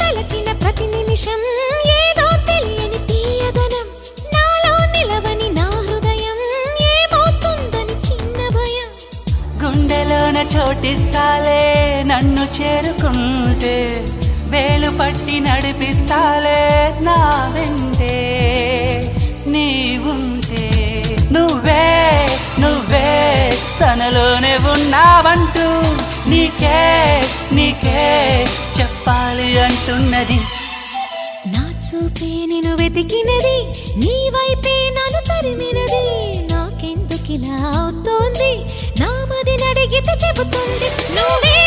తలచిన ప్రతి నిమిషం ఏదో తెలియని తీయదనం నాలో నిలవని నా హృదయం ఏమవుతుందని చిన్న భయం గుండెలోన చోటిస్తాలే నన్ను చేరుకుంటే వేలు పట్టి నడిపిస్తాలే నా వెంటే నీవుంటే నువ్వే నువ్వే తనలోనే ఉన్నావంటూ నీకే నీకే చెప్పాలి అంటున్నది నా చూపే నిన్ను వెతికినది నీ వైపే నన్ను తరిమినది నాకెందుకిలా అవుతోంది నా మది నడిగితే చెబుతుంది నువ్వే